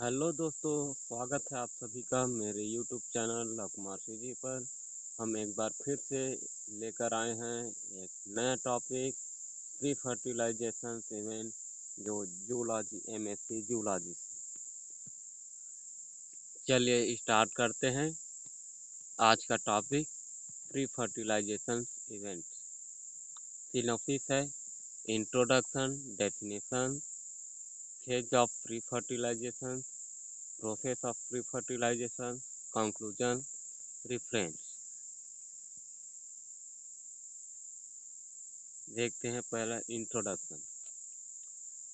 Hello दोस्तों, स्वागत है आप सभी का मेरे यूट्यूब चैनल लवकुमार जी पर। हम एक बार फिर से लेकर आए हैं एक नया टॉपिक, प्री फर्टिलाइजेशन इवेंट, जो जूलॉजी एमएससी जूलॉजी से। चलिए स्टार्ट करते हैं आज का topic, pre fertilisation event. Synopsis है: introduction, definition, phase of pre fertilisation, process of pre fertilisation, conclusion, reference. देखते हैं पहला इंट्रोडक्शन।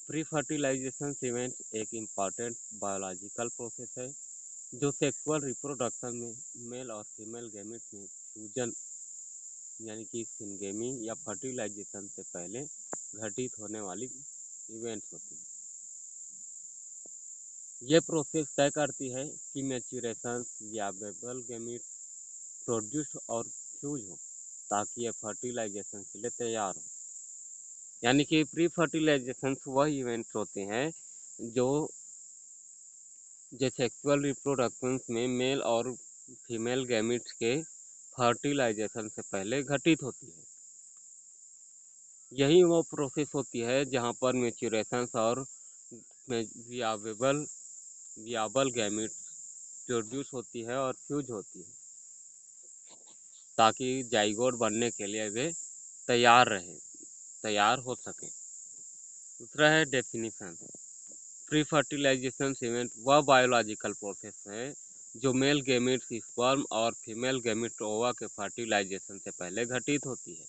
प्री फर्टिलाइजेशन इवेंट एक इम्पॉर्टेंट बायोलॉजिकल प्रोसेस है जो सेक्सुअल रिप्रोडक्शन में मेल और फीमेल गैमेट में फ्यूजन यानी कि सिनगेमी या फर्टिलाइजेशन से पहले घटित होने वाली इवेंट्स होती है। ये प्रोसेस तय करती है कि मैच्योरेशन वियाबल गैमेट्स प्रोड्यूस और फ्यूज हो ताकि ये फर्टिलाइजेशन के लिए तैयार हो। यानी कि प्री फर्टिलाइजेशन वह इवेंट्स होते हैं जो सेक्सुअल रिप्रोडक्शन में मेल और फीमेल गैमेट्स के फर्टिलाइजेशन से पहले घटित होती है। यही वो प्रोसेस होती है जहाँ पर मैच्योरेशन और वियाबल गैमेट्स प्रोड्यूस होती है और फ्यूज होती है ताकि जाइगोट बनने के लिए वे तैयार हो सके। दूसरा है डेफिनेशन। प्री फर्टिलाइजेशन इवेंट वह बायोलॉजिकल प्रोसेस है जो मेल गैमेट्स स्पर्म और फीमेल गैमेट ओवा के फर्टिलाइजेशन से पहले घटित होती है।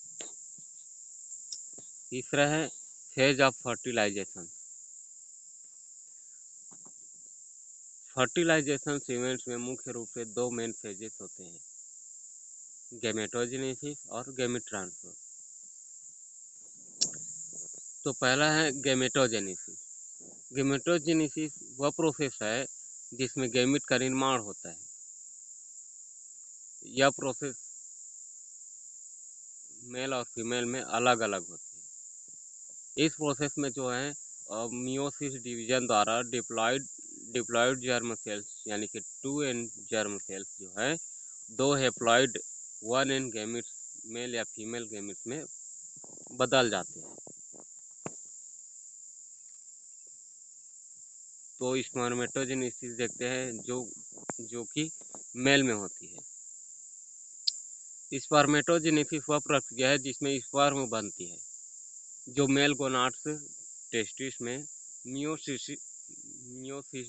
तीसरा है phase of fertilization. Fertilization events में मुख्य रूप से दो मेन फेजेस होते हैं, गैमेटोजेनेसिस और गैमेट ट्रांसफर। तो पहला है गैमेटोजेनेसिस। गैमेटोजेनेसिस वह प्रोसेस है जिसमें गैमेट का निर्माण होता है। यह प्रोसेस मेल और फीमेल में अलग अलग होती है। इस प्रोसेस में जो है मियोसिस डिवीजन द्वारा डिप्लॉयड जर्म सेल्स यानी कि 2n जर्म सेल्स जो है दो हेप्लॉयड 1n गैमेट्स मेल या फीमेल गैमेट्स में बदल जाते हैं। तो स्पर्मेटोजेनेसिस देखते हैं जो कि मेल में होती है। स्पर्मेटोजेनेसिस वह प्रक्रिया है जिसमें स्पर्म बनती है जो मेल गोनाड्स टेस्टिस में मियोसिस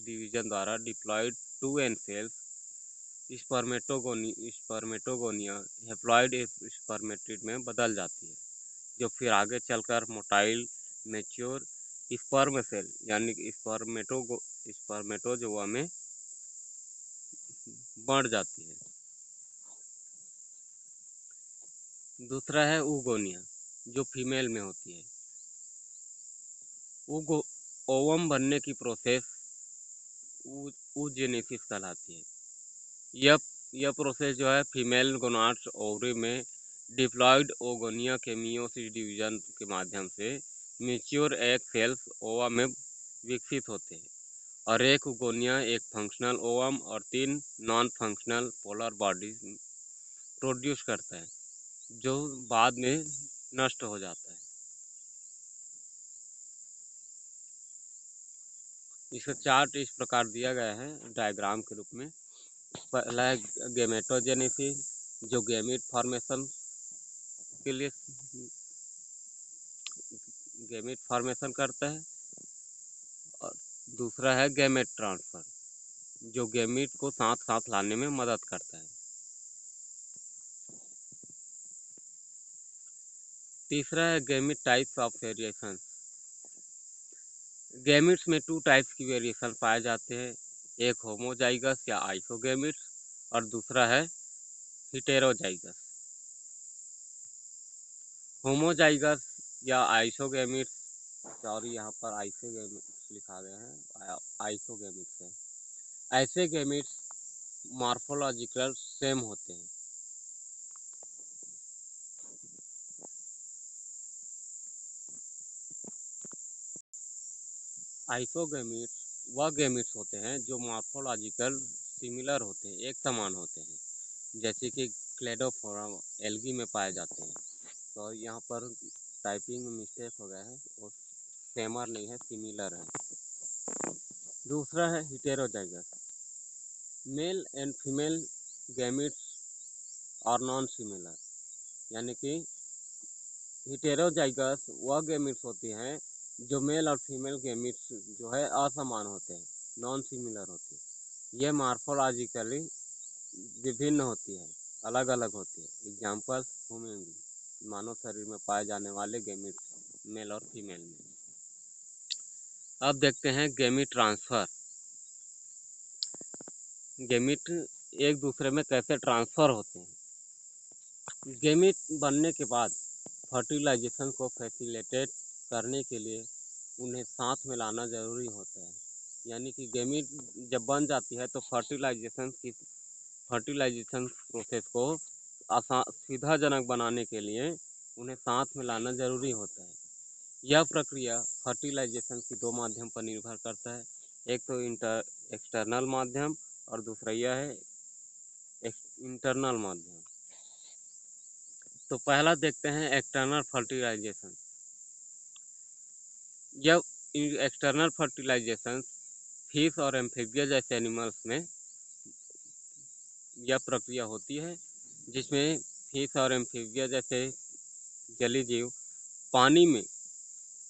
डिवीजन द्वारा diploid 2n cells spermatogonia haploid spermatid में बदल जाती है, जो फिर आगे चलकर मोटाइल मैच्योर स्पर्म सेल यानी कि स्पर्मेटोजोआ में बढ़ जाती है। दूसरा है ऊगोनिया, जो फीमेल में होती है। ओवम बनने की प्रोसेस ऊजेनेसिस कहलाती है। यह प्रोसेस जो है फीमेल गोनाड्स ओवरी में डिप्लॉयड ओगोनिया के मियोसिस डिवीजन के माध्यम से मैच्योर एग सेल्स ओवा में विकसित होते हैं और एक ओगोनिया एक फंक्शनल ओवम और 3 non functional polar bodies produce करता है जो बाद में नष्ट हो जाता है। इसका चार्ट इस प्रकार दिया गया है डायग्राम के रूप में। पहला है गैमेटोजेनेसिस, जो गैमेट फॉर्मेशन के लिए गैमेट फॉर्मेशन करता है, और दूसरा है गैमेट ट्रांसफर, जो गैमेट को साथ साथ लाने में मदद करता है। तीसरा है gamete types of variation. Gametes में 2 टाइप्स की वेरिएशन पाए जाते हैं, एक होमोजाइगस या आइसोगैमेट्स और दूसरा है हेटेरोजाइगस। होमोजाइगस या आइसोगैमेट्स, सॉरी यहाँ पर आइसोगैमेट्स लिखा गया है, आइसोगैमेट्स है। ऐसे गैमेट्स मॉर्फोलॉजिकल सेम होते हैं। आइसोगैमेट्स वह गैमेट्स होते हैं जो मॉर्फोलॉजिकल सिमिलर होते हैं, एक समान होते हैं, जैसे कि क्लेडोफोरा एल्गी में पाए जाते हैं। तो यहाँ पर टाइपिंग में मिस्टेक हो गया है, और सेमर नहीं है, सिमिलर है। दूसरा है heterozygous. Male and female gametes और नॉन सिमिलर, यानी कि हेटेरोजाइगस वह गैमेट्स होती हैं जो मेल और फीमेल गैमेट्स जो है असमान होते हैं, नॉन सिमिलर होती है। ये मॉर्फोलॉजिकली विभिन्न होती है, अलग अलग होती है। एग्जाम्पल्स होंगे मानव शरीर में पाए जाने वाले गैमेट्स मेल और फीमेल में। अब देखते हैं गैमेट ट्रांसफ़र। गैमेट एक दूसरे में कैसे ट्रांसफ़र होते हैं। गैमेट बनने के बाद फर्टिलाइजेशन को फैसिलिटेट करने के लिए उन्हें साथ में लाना ज़रूरी होता है। यानी कि गैमेट जब बन जाती है तो फर्टिलाइजेशन प्रोसेस को सुविधाजनक बनाने के लिए उन्हें साथ में लाना ज़रूरी होता है। यह प्रक्रिया फर्टिलाइजेशन की दो माध्यम पर निर्भर करता है, एक तो एक्सटर्नल माध्यम और दूसरा यह है इंटरनल माध्यम। तो पहला देखते हैं एक्सटर्नल फर्टिलाइजेशन। जब एक्सटर्नल फर्टिलाइजेशन फिश और एम्फीबिया जैसे एनिमल्स में यह प्रक्रिया होती है, जिसमें फिश और एम्फीबिया जैसे जलीय जीव पानी में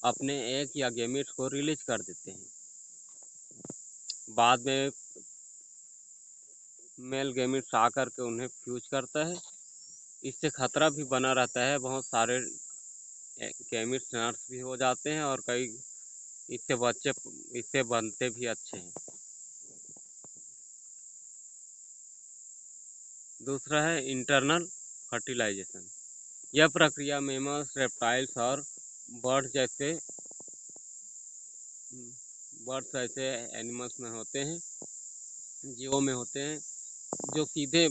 अपने एग या गैमेट्स को रिलीज कर देते हैं। बाद में मेल गैमेट्स आकर के उन्हें फ्यूज करता है। इससे खतरा भी बना रहता है, बहुत सारे गैमेट्स नर्स भी हो जाते हैं और कई इससे बनते भी अच्छे हैं। दूसरा है इंटरनल फर्टिलाइजेशन। यह प्रक्रिया मैमल्स, रेप्टाइल्स और बर्ड्स जैसे एनिमल्स में होते हैं, जीवों में होते हैं, जो सीधे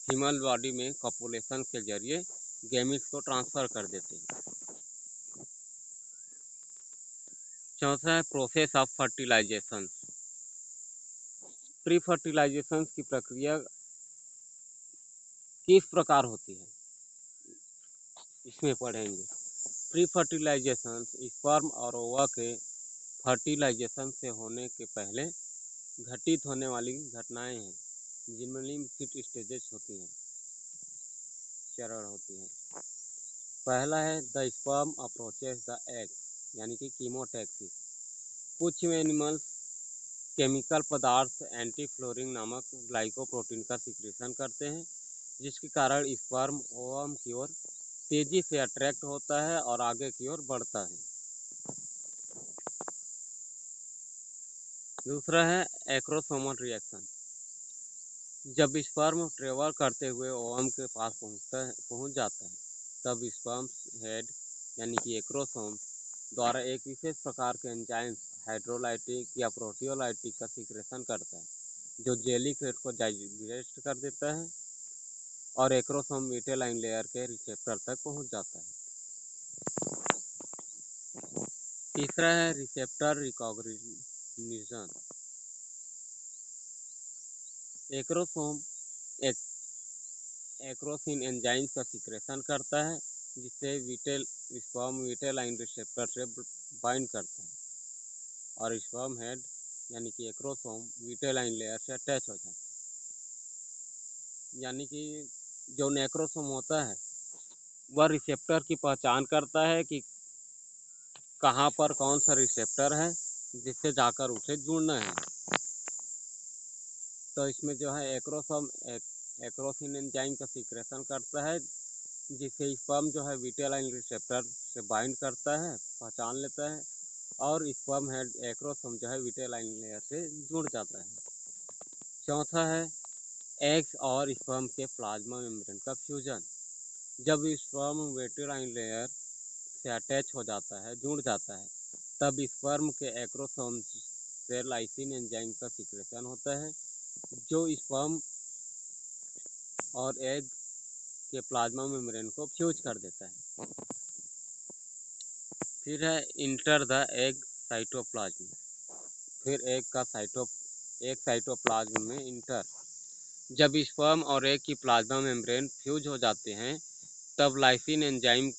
फीमेल बॉडी में कॉपुलेशन के जरिए गैमेट्स को ट्रांसफ़र कर देते हैं। चौथा है process of fertilization. Pre fertilization की प्रक्रिया किस प्रकार होती है, इसमें पढ़ेंगे। प्री फर्टिलाइजेशन स्पर्म और ओवा के फर्टिलाइजेशन से होने के पहले घटित होने वाली घटनाएं हैं, जिनमें लिम्फिक स्टेजेस होती हैं, चरण होती हैं। पहला है the sperm approaches the egg, यानी कि कीमोटैक्सिस। कुछ एनिमल्स केमिकल पदार्थ एंटीफ्लोरिन नामक ग्लाइकोप्रोटीन का सिक्रेशन करते हैं, जिसके कारण स्पर्म ओवम की ओर तेजी से अट्रैक्ट होता है और आगे की ओर बढ़ता है। दूसरा है एक्रोसोमल रिएक्शन। जब स्पर्म ट्रेवल करते हुए ओवम के पास पहुंच जाता है, तब स्पर्म हेड यानी कि एक्रोसोम द्वारा एक विशेष प्रकार के एंजाइम्स हाइड्रोलाइटिक या प्रोटियोलाइटिक का सिक्रेशन करता है, जो जेलीफिश को डाइजेस्ट कर देता है और एक्रोसोम विटेलाइन लेयर के रिसेप्टर तक पहुंच जाता है। तीसरा है रिसेप्टर रिकॉग्निशन। एक्रोसोम एक एक्रोसिन एंजाइम का सिक्रेशन करता है, जिससे स्पर्म विटेलाइन रिसेप्टर से बाइंड करता है और स्पर्म हेड यानी कि एक्रोसोम विटेलाइन लेयर से अटैच हो जाता है। यानी कि जो एक्रोसोम होता है वह रिसेप्टर की पहचान करता है कि कहाँ पर कौन सा रिसेप्टर है जिससे जाकर उसे जुड़ना है। तो इसमें जो है एक्रोसिन एंजाइम का सिक्रेशन करता है, जिससे स्पर्म जो है विटेलाइन रिसेप्टर से बाइंड करता है, पहचान लेता है और स्पर्म हेड एक्रोसोम जो है विटेलाइन लेयर से जुड़ जाता है। चौथा है एग्स और स्पर्म के प्लाज्मा मेम्ब्रेन का फ्यूजन। जब स्पर्म विटेलाइन लेयर से अटैच हो जाता है, जुड़ जाता है, तब स्पर्म के एक्रोसोम से लाइसिन एंजाइम का सिक्रेशन होता है, जो स्पर्म और एग के प्लाज्मा मेम्ब्रेन को फ्यूज कर देता है। फिर है इंटर द एग साइटोप्लाज्म। फिर एक साइटोप्लाज्म में इंटर। जब स्पर्म और एग की प्लाज्मा मेम्ब्रेन फ्यूज हो जाते हैं, तब लाइसिन एंजाइम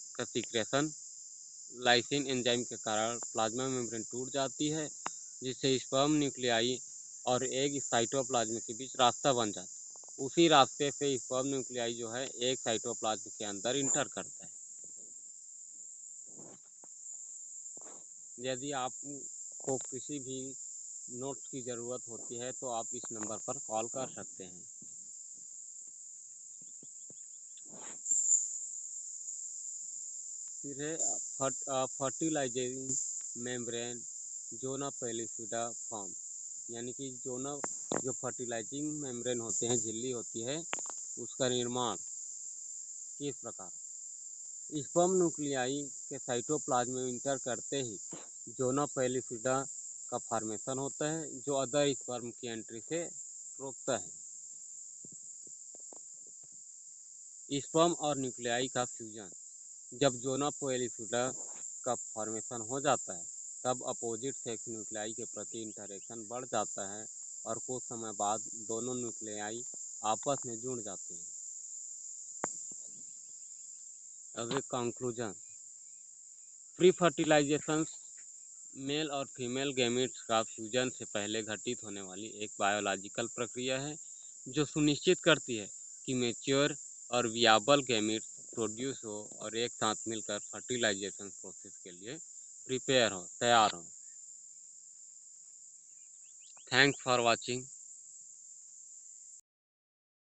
के कारण प्लाज्मा मेम्ब्रेन टूट जाती है, जिससे स्पर्म न्यूक्लियाई और एग साइटोप्लाज्म के बीच रास्ता बन जाता है। उसी रास्ते से स्पर्म न्यूक्लियाई जो है एक साइटोप्लाज्म के अंदर इंटर करता है। यदि आपको किसी भी नोट्स की ज़रूरत होती है तो आप इस नंबर पर कॉल कर सकते हैं। फिर है फर्टिलाइजिंग मेम्ब्रेन जोना पेलिफिडा फॉर्म, यानी कि जो फर्टिलाइजिंग मेम्ब्रेन होते हैं, झिल्ली होती है, उसका निर्माण किस प्रकार। स्पर्म न्यूक्लियाई के साइटोप्लाज्म में इंटर करते ही जोना पेलिफिडा का फॉर्मेशन होता है, जो अदर स्पर्म की एंट्री से रोकता है। स्पर्म और न्यूक्लियाई का फ्यूजन। जब जोना पेलिफिडा का फॉर्मेशन हो जाता है, तब अपोजिट सेक्स न्यूक्लियाई के प्रति इंटरेक्शन बढ़ जाता है और कुछ समय बाद दोनों न्यूक्लियाई आपस में जुड़ जाते हैं। अब एक कंक्लूजन। प्री फर्टिलाइजेशन मेल और फीमेल गैमेट्स का फ्यूजन से पहले घटित होने वाली एक बायोलॉजिकल प्रक्रिया है, जो सुनिश्चित करती है कि मैच्योर और वियाबल गैमेट्स प्रोड्यूस हो और एक साथ मिलकर फर्टिलाइजेशन प्रोसेस के लिए तैयार हो। Thanks for watching.